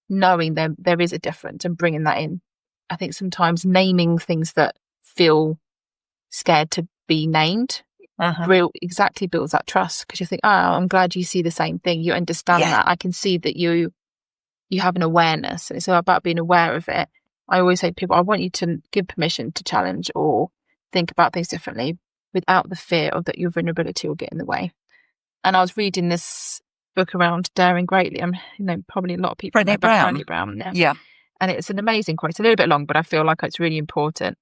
knowing there is a difference and bringing that in. I think sometimes naming things that feel scared to be named exactly builds that trust, because you think, oh, I'm glad you see the same thing. You understand that. I can see that you have an awareness, and it's all about being aware of it. I always say to people, I want you to give permission to challenge or think about things differently without the fear of that your vulnerability will get in the way. And I was reading this book around daring greatly. Probably a lot of people know about Brené Brown. Yeah. And it's an amazing quote. It's a little bit long, but I feel like it's really important.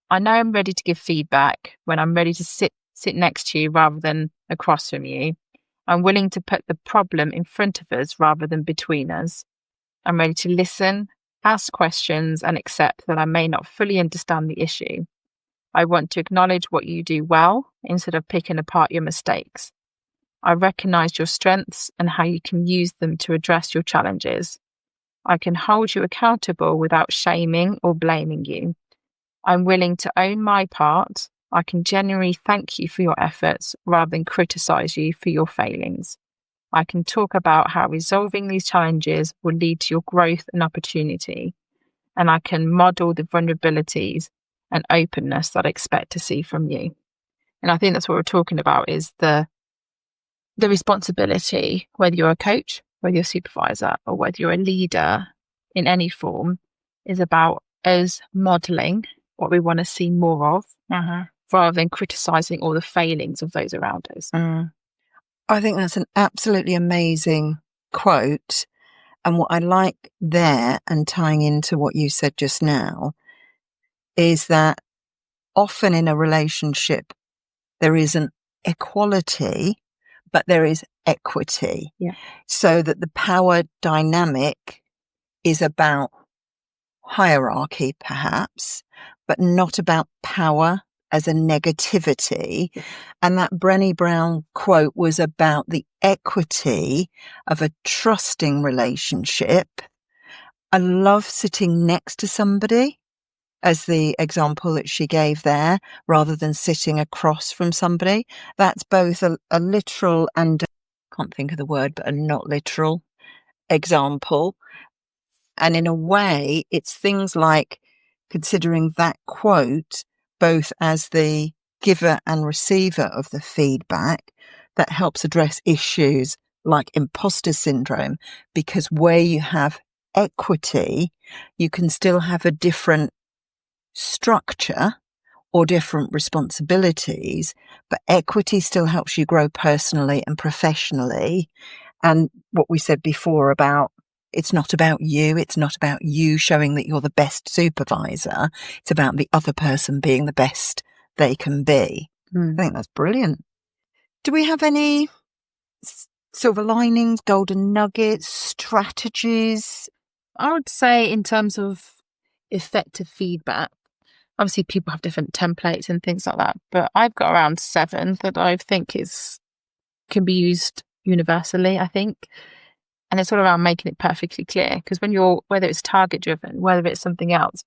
I know I'm ready to give feedback when I'm ready to sit next to you rather than across from you. I'm willing to put the problem in front of us rather than between us. I'm ready to listen, ask questions, and accept that I may not fully understand the issue. I want to acknowledge what you do well instead of picking apart your mistakes. I recognize your strengths and how you can use them to address your challenges. I can hold you accountable without shaming or blaming you. I'm willing to own my part. I can genuinely thank you for your efforts rather than criticize you for your failings. I can talk about how resolving these challenges will lead to your growth and opportunity. And I can model the vulnerabilities and openness that I expect to see from you. And I think that's what we're talking about, is the responsibility, whether you're a coach, whether you're a supervisor, or whether you're a leader in any form, is about us modeling what we want to see more of, rather than criticizing all the failings of those around us. I think that's an absolutely amazing quote. And what I like there, and tying into what you said just now, is that often in a relationship, there isn't equality, but there is equity. Yeah. So that the power dynamic is about hierarchy, perhaps, but not about power as a negativity. Yeah. And that Brené Brown quote was about the equity of a trusting relationship. I love sitting next to somebody, as the example that she gave there, rather than sitting across from somebody. That's both a literal and, I can't think of the word, but a not literal example. And in a way, it's things like considering that quote both as the giver and receiver of the feedback that helps address issues like imposter syndrome, because where you have equity, you can still have a different structure or different responsibilities, but equity still helps you grow personally and professionally. And what we said before about, it's not about you. It's not about you showing that you're the best supervisor. It's about the other person being the best they can be. I think that's brilliant. Do we have any silver linings, golden nuggets, strategies? I would say in terms of effective feedback, obviously people have different templates and things like that, but I've got around 7 that I think can be used universally, I think. And it's all around making it perfectly clear, because whether it's target driven, whether it's something else,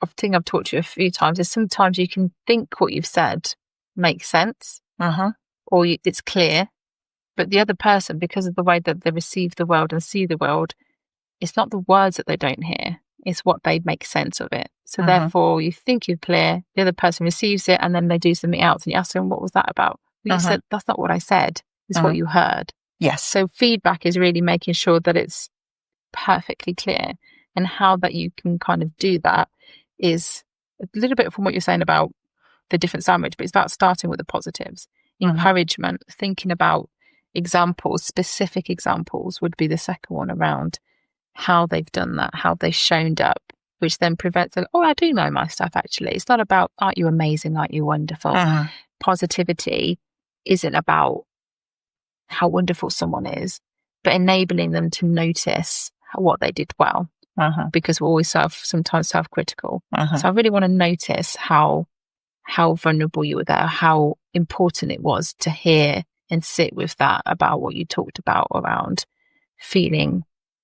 a thing I've taught you a few times is sometimes you can think what you've said makes sense, or it's clear, but the other person, because of the way that they receive the world and see the world, it's not the words that they don't hear, it's what they make sense of it. So therefore you think you're clear, the other person receives it, and then they do something else and you ask them, what was that about? Well, you said, that's not what I said, it's what you heard. Yes. So feedback is really making sure that it's perfectly clear, and how that you can kind of do that is a little bit from what you're saying about the different sandwich, but it's about starting with the positives. Encouragement, thinking about examples, specific examples would be the second one, around how they've done that, how they've shown up, which then prevents I do know my stuff actually. It's not about, aren't you amazing, aren't you wonderful? Positivity isn't about how wonderful someone is, but enabling them to notice what they did well, because we're always sometimes self-critical. So I really want to notice how vulnerable you were there, how important it was to hear and sit with that about what you talked about around feeling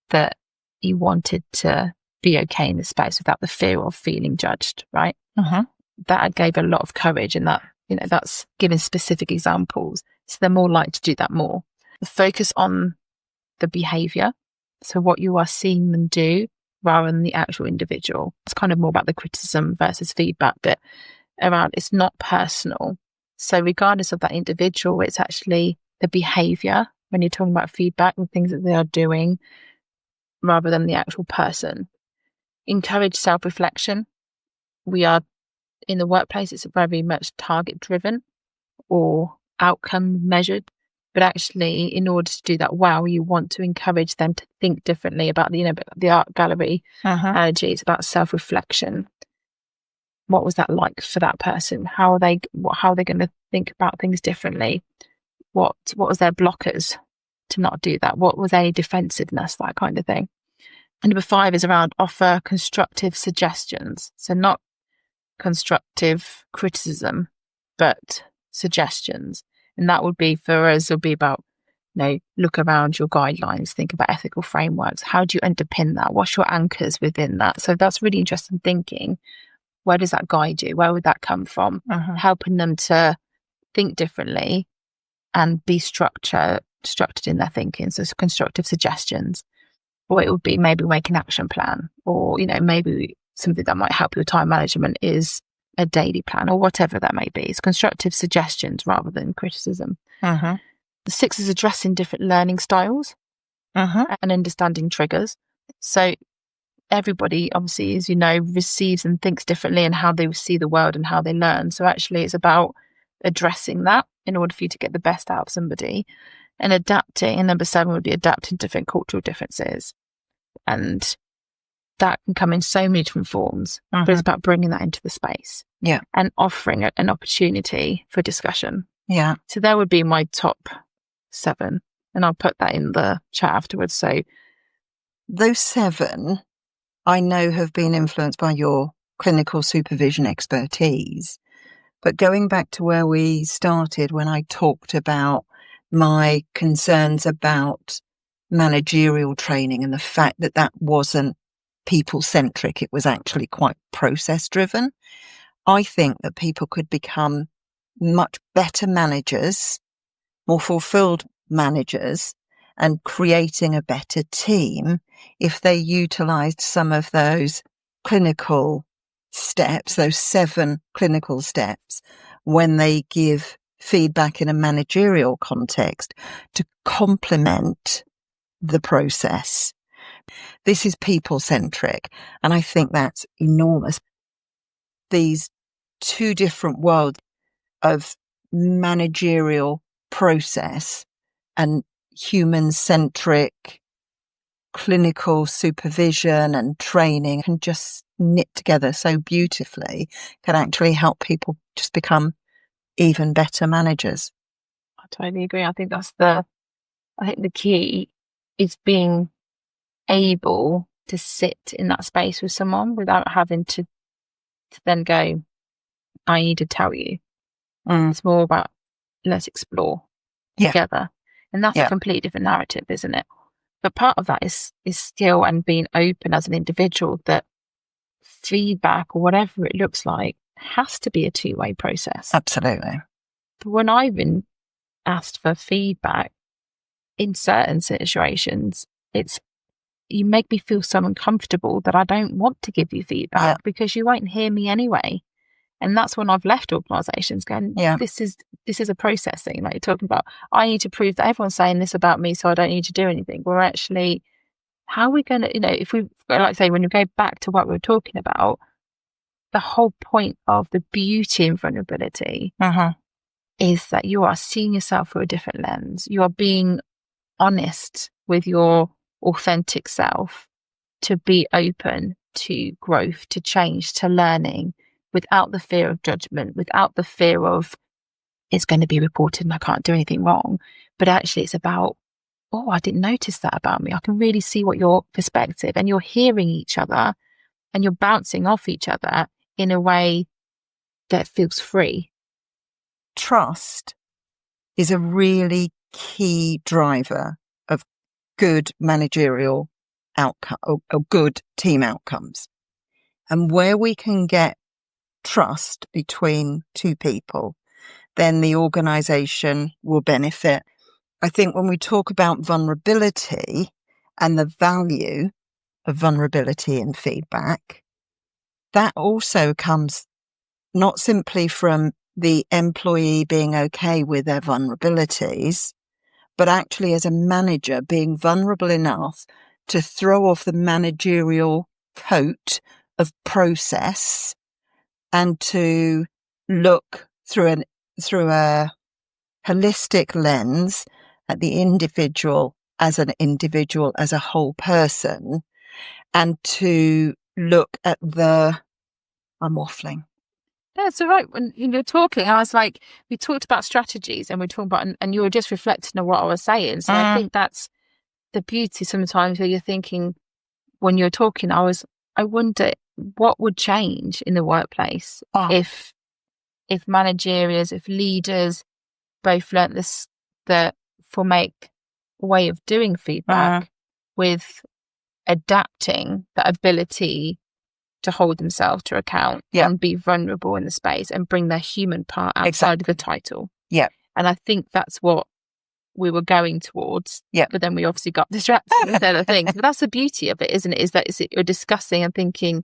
that you wanted to be okay in the space without the fear of feeling judged, right? That gave a lot of courage, and that, that's giving specific examples. So they're more likely to do that more. The focus on the behavior, so what you are seeing them do rather than the actual individual. It's kind of more about the criticism versus feedback bit around, it's not personal. So regardless of that individual, it's actually the behavior when you're talking about feedback and things that they are doing rather than the actual person. Encourage self-reflection. We are in the workplace, it's very much target driven or outcome measured, but actually in order to do that well, you want to encourage them to think differently about the art gallery analogy. It's about self-reflection. What was that like for that person? How are they going to think about things differently? What was their blockers to not do that? What was any defensiveness, that kind of thing? And number 5 is around offer constructive suggestions. So not constructive criticism, but suggestions. And that would be, for us, it'll be about, look around your guidelines, think about ethical frameworks. How do you underpin that? What's your anchors within that? So that's really interesting thinking. Where does that guide you? Where would that come from? Helping them to think differently and be structured in their thinking. So it's constructive suggestions. Or it would be maybe make an action plan, or, maybe something that might help your time management is a daily plan, or whatever that may be. It's constructive suggestions rather than criticism. The 6 is addressing different learning styles and understanding triggers. So everybody, obviously, as you know, receives and thinks differently, and how they see the world and how they learn. So actually it's about addressing that in order for you to get the best out of somebody, and adapting. And number 7 would be adapting to different cultural differences. And that can come in so many different forms, but it's about bringing that into the space. Yeah. And offering an opportunity for discussion. Yeah. So that would be my top 7. And I'll put that in the chat afterwards. So those 7, I know, have been influenced by your clinical supervision expertise. But going back to where we started, when I talked about my concerns about managerial training and the fact that that wasn't people-centric, it was actually quite process-driven. I think that people could become much better managers, more fulfilled managers, and creating a better team if they utilised some of those clinical steps, those 7 clinical steps, when they give feedback in a managerial context to complement the process. This is people-centric, and I think that's enormous. These 2 different worlds of managerial process and human-centric clinical supervision and training can just knit together so beautifully, can actually help people just become even better managers. totally agree. I think the key is being able to sit in that space with someone without having to then go, I need to tell you. It's more about let's explore together. And that's a completely different narrative, isn't it? But part of that is skill and being open as an individual, that feedback or whatever it looks like has to be a two-way process. Absolutely. But when I've been asked for feedback in certain situations, you make me feel so uncomfortable that I don't want to give you feedback because you won't hear me anyway. And that's when I've left organisations going, this is a process thing, like you're talking about. I need to prove that everyone's saying this about me, so I don't need to do anything. We're actually, how are we going to, if we, like say, when you go back to what we were talking about, the whole point of the beauty in vulnerability is that you are seeing yourself through a different lens. You are being honest with your authentic self, to be open to growth, to change, to learning, without the fear of judgment, without the fear of it's going to be reported and I can't do anything wrong. But actually it's about, oh, I didn't notice that about me. I can really see what your perspective, and you're hearing each other and you're bouncing off each other in a way that feels free. Trust is a really key driver of good managerial outcome or good team outcomes. And where we can get trust between two people, then the organisation will benefit. I think when we talk about vulnerability and the value of vulnerability in feedback, that also comes not simply from the employee being okay with their vulnerabilities, but actually as a manager being vulnerable enough to throw off the managerial coat of process and to look through a holistic lens at the individual, as a whole person, and to look at I'm waffling. That's all right. When you're talking, I was like, we talked about strategies and we're talking about, and you were just reflecting on what I was saying. So I think that's the beauty sometimes, where you're thinking, when you're talking, I wonder what would change in the workplace if managerials, if leaders both learnt the formate way of doing feedback with adapting the ability to hold themselves to account and be vulnerable in the space and bring their human part outside of the title. Yeah. And I think that's what we were going towards. Yeah. But then we obviously got distracted with other things. But that's the beauty of it, isn't it? Is that you're discussing and thinking,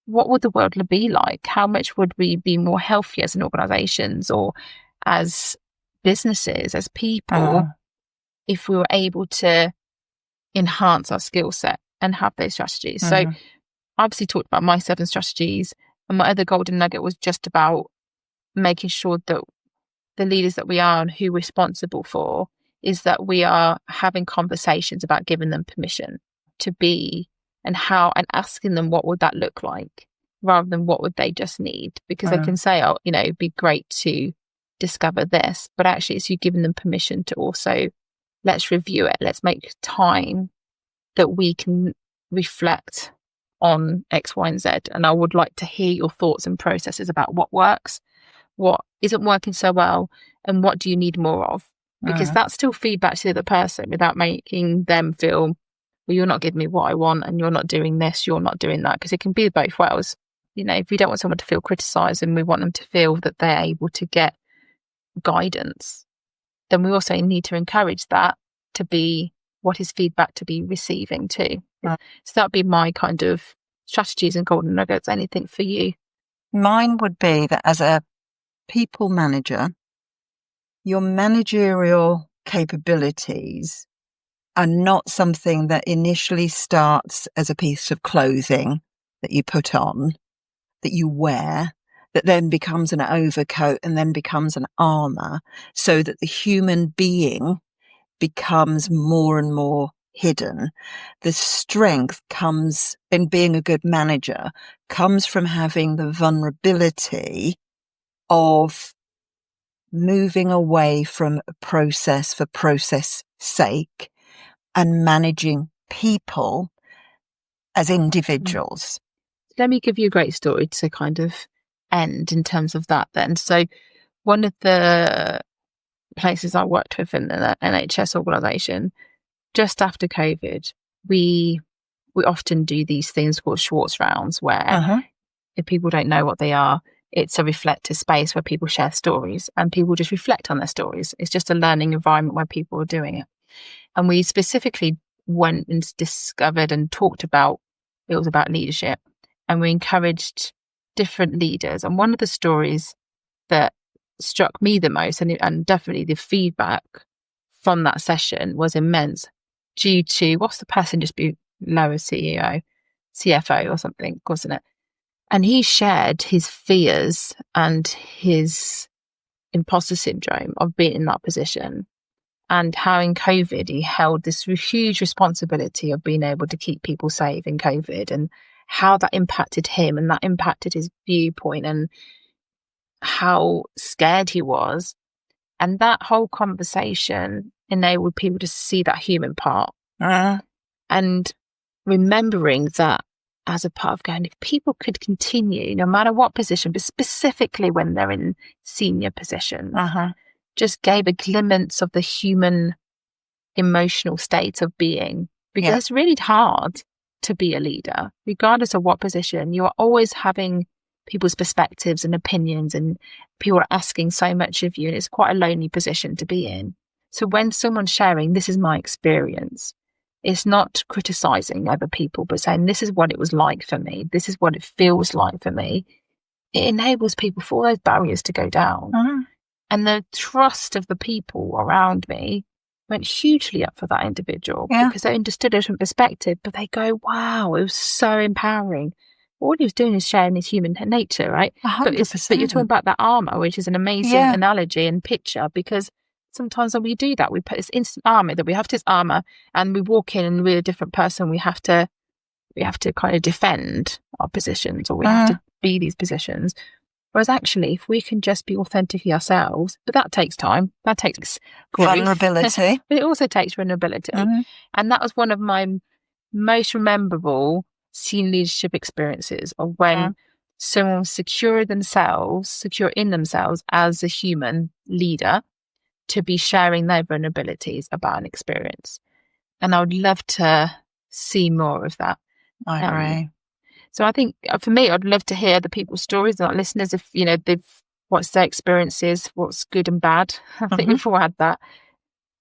what would the world be like? How much would we be more healthy as an organisations or as businesses, as people, if we were able to enhance our skill set and have those strategies? So I obviously talked about my 7 strategies, and my other golden nugget was just about making sure that the leaders that we are and who we're responsible for is that we are having conversations about giving them permission to be, and how, and asking them what would that look like, rather than what would they just need, because they can say, oh, it'd be great to discover this, but actually it's you giving them permission to also, let's review it, let's make time that we can reflect on X, Y, and Z. And I would like to hear your thoughts and processes about what works, what isn't working so well, and what do you need more of? Because that's still feedback to the other person without making them feel, well, you're not giving me what I want, and you're not doing this, you're not doing that, because it can be both ways. If we don't want someone to feel criticised and we want them to feel that they're able to get guidance, then we also need to encourage that to be what is feedback to be receiving too. So that'd be my kind of strategies and golden nuggets. Anything for you? Mine would be that as a people manager, your managerial capabilities are not something that initially starts as a piece of clothing that you put on, that you wear, that then becomes an overcoat and then becomes an armor, so that the human being becomes more and more hidden. The strength comes in being a good manager, comes from having the vulnerability of moving away from process for process sake and managing people as individuals. Let me give you a great story to kind of end in terms of that then. So one of the places I worked with in the NHS organisation, just after COVID, we often do these things called Schwartz rounds where if people don't know what they are, it's a reflective space where people share stories and people just reflect on their stories. It's just a learning environment where people are doing it. And we specifically went and discovered and talked about, it was about leadership. And we encouraged different leaders. And one of the stories that struck me the most, and definitely the feedback from that session was immense, due to, what's the person just below a CEO, CFO or something, wasn't it? And he shared his fears and his imposter syndrome of being in that position, and how in COVID he held this huge responsibility of being able to keep people safe in COVID, and how that impacted him and that impacted his viewpoint and how scared he was. And that whole conversation enabled people to see that human part. And remembering that as a part of going, if people could continue, no matter what position, but specifically when they're in senior positions, just gave a glimpse of the human emotional state of being. Because it's really hard to be a leader, regardless of what position. You are always having people's perspectives and opinions, and people are asking so much of you, and it's quite a lonely position to be in. So when someone's sharing, this is my experience, it's not criticizing other people, but saying, this is what it was like for me, this is what it feels like for me. It enables people for all those barriers to go down. And the trust of the people around me went hugely up for that individual, because they understood a different perspective, but they go, wow, it was so empowering. All he was doing is sharing his human nature, right? 100%. But you're talking about that armor, which is an amazing analogy and picture, because sometimes when we do that, we put this instant armor, that we have this armor and we walk in and we're a different person. We have to kind of defend our positions, or we have to be these positions. Whereas actually, if we can just be authentically ourselves, but that takes time, that takes vulnerability. But it also takes vulnerability. And that was one of my most memorable senior leadership experiences, of when someone was secure in themselves as a human leader, to be sharing their vulnerabilities about an experience. And I would love to see more of that. I agree. So I think for me, I'd love to hear the people's stories, and our listeners, if what's their experiences, what's good and bad. I think we've all had that.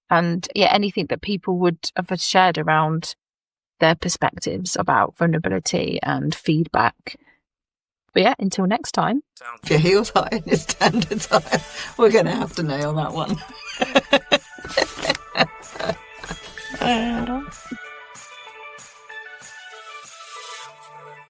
And anything that people would have shared around their perspectives about vulnerability and feedback. But until next time. If your heels high and your standards high, we're going to have to nail that one.